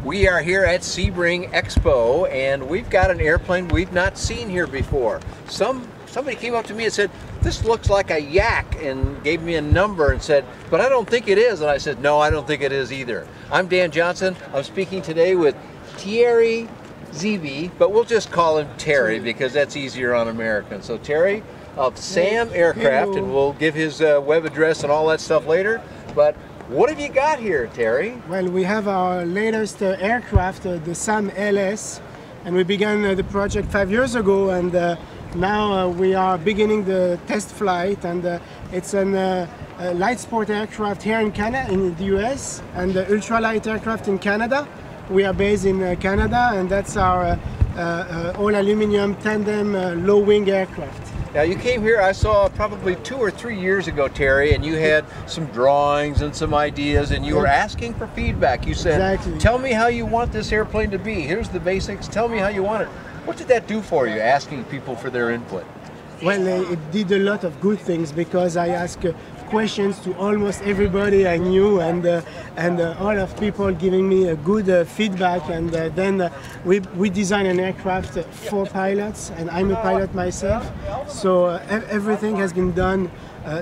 We are here at Sebring Expo, and we've got an airplane we've not seen here before. Somebody came up to me and said, "This looks like a yak," and gave me a number and said, "But I don't think it is." And I said, "No, I don't think it is either." I'm Dan Johnson. I'm speaking today with Thierry Zibi, but we'll just call him Terry because that's easier on American. So Terry of Sam Aircraft, and we'll give his web address and all that stuff later. But what have you got here, Terry? Well, we have our latest aircraft, the Sam LS, and we began the project 5 years ago, and now we are beginning the test flight, and it's a light sport aircraft here in Canada, in the US, and ultralight aircraft in Canada. We are based in Canada, and that's our all aluminum tandem low wing aircraft. Now you came here, I saw probably 2 or 3 years ago, Terry, and you had some drawings and some ideas, and you were asking for feedback. You said, exactly. "Tell me how you want this airplane to be. Here's the basics. Tell me how you want it." What did that do for you, asking people for their input? Well, it did a lot of good things because I asked questions to almost everybody I knew, and all of people giving me a good feedback, and then we designed an aircraft for pilots, and I'm a pilot myself, so everything has been done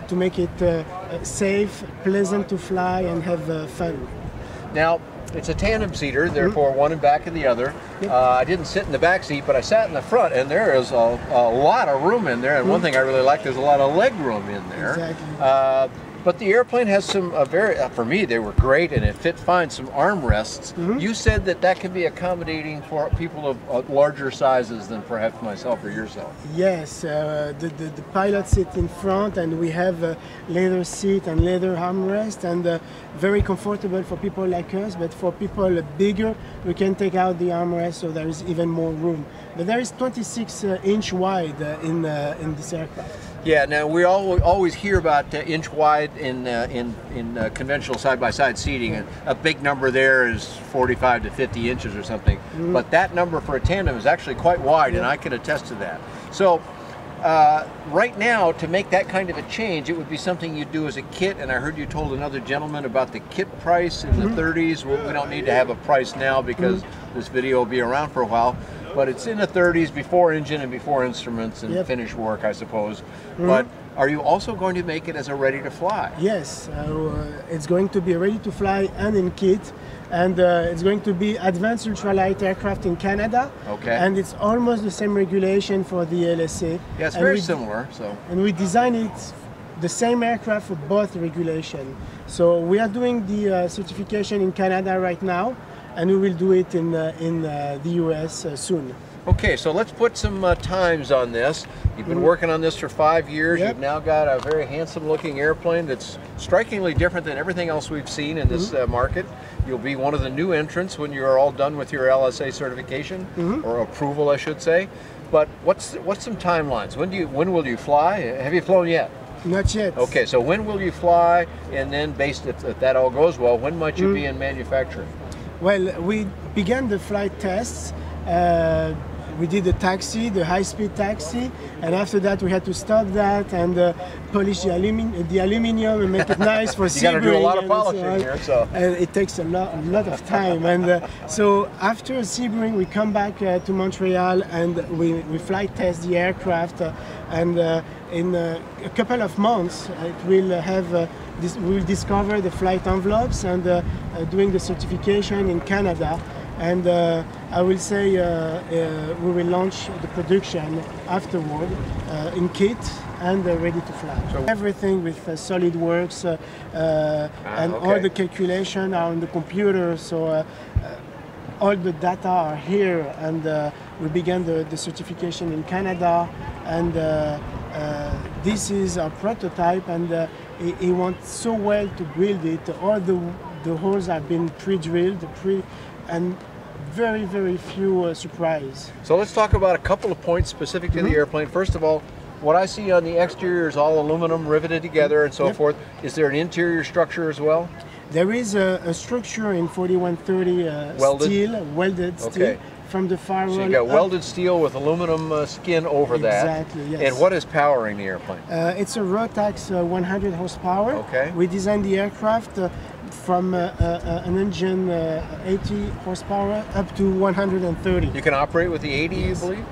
to make it safe, pleasant to fly, and have fun. Now, it's a tandem seater, therefore one in back of the other. I didn't sit in the back seat, but I sat in the front, and there is a lot of room in there. And one thing I really like, there's a lot of leg room in there. Exactly. But the airplane has some for me, they were great, and it fit fine, some armrests. You said that can be accommodating for people of larger sizes than perhaps myself or yourself. Yes, the pilot sit in front, and we have a leather seat and leather armrest, and very comfortable for people like us, but for people bigger, we can take out the armrest, so there is even more room. But there is 26-inch wide in this aircraft. Yeah, now we always hear about inch wide in conventional side-by-side seating, and a big number there is 45 to 50 inches or something. But that number for a tandem is actually quite wide, and I can attest to that. So right now, to make that kind of a change, it would be something you'd do as a kit, and I heard you told another gentleman about the kit price in the 30s. Well, we don't need to have a price now because this video will be around for a while. But it's in the 30s, before engine and before instruments and finish work, I suppose. But are you also going to make it as a ready to fly? Yes, it's going to be ready to fly and in kit, and it's going to be advanced ultralight aircraft in Canada. Okay. And it's almost the same regulation for the LSA. Yeah, it's very similar. So. And we designed it the same aircraft for both regulation. So we are doing the certification in Canada right now, and we will do it in the US soon. Okay, so let's put some times on this. You've been working on this for 5 years. You've now got a very handsome looking airplane that's strikingly different than everything else we've seen in this market. You'll be one of the new entrants when you're all done with your LSA certification, or approval I should say. But what's some timelines? When will you fly? Have you flown yet? Not yet. Okay, so when will you fly, and then based if that all goes well, when might you be in manufacturing? Well, we began the flight tests. We did the taxi, the high-speed taxi, and after that we had to stop that and polish the aluminium and make it nice for Sebring. You got to do a lot of polishing here, so. And it takes a lot of time. And so after Sebring, we come back to Montreal and we flight test the aircraft. And in a couple of months, it will have. We'll discover the flight envelopes and doing the certification in Canada, and I will say we will launch the production afterward in kit and ready to fly. So everything with SolidWorks and all the calculations are on the computer, so all the data are here, and we began the certification in Canada, and this is our prototype, and he went so well to build it. All the holes have been pre-drilled, and very few surprise. So let's talk about a couple of points specific to the airplane. First of all, what I see on the exterior is all aluminum riveted together and so forth. Is there an interior structure as well? There is a structure in 4130 Welded? steel, welded steel, from the firewall. So you got welded steel with aluminum skin over that. Exactly, yes. And what is powering the airplane? It's a Rotax 100 horsepower. Okay. We designed the aircraft from an engine 80 horsepower up to 130. You can operate with the 80, you believe?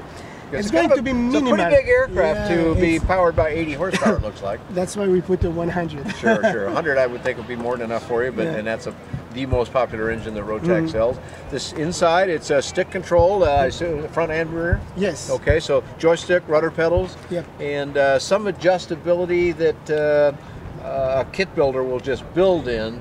It's going to be minimal. It's a pretty big aircraft to be powered by 80 horsepower, it looks like. That's why we put the 100. Sure. 100 I would think would be more than enough for you, but and that's the most popular engine that Rotax sells. This inside, it's a stick control, I assume front and rear? Yes. Okay, so joystick, rudder pedals, Yep. and some adjustability that a kit builder will just build in,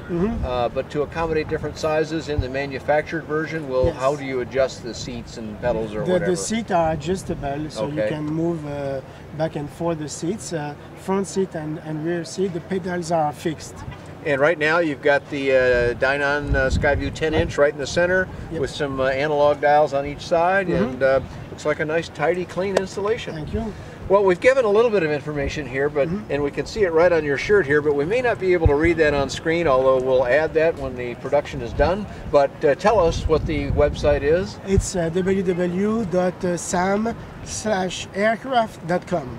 but to accommodate different sizes in the manufactured version, how do you adjust the seats and pedals or whatever? The seats are adjustable, so you can move back and forth the seats, front seat and rear seat. The pedals are fixed. And right now you've got the Dynon Skyview 10-inch right in the center with some analog dials on each side, and looks like a nice, tidy, clean installation. Thank you. Well, we've given a little bit of information here, but and we can see it right on your shirt here, but we may not be able to read that on screen, although we'll add that when the production is done. But tell us what the website is. It's www.sam/aircraft.com.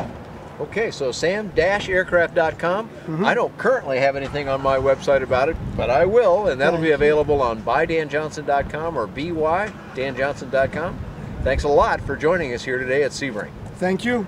Okay, so sam-aircraft.com. I don't currently have anything on my website about it, but I will, and that'll be available on buydanjohnson.com or bydanjohnson.com. Thanks a lot for joining us here today at Sebring. Thank you.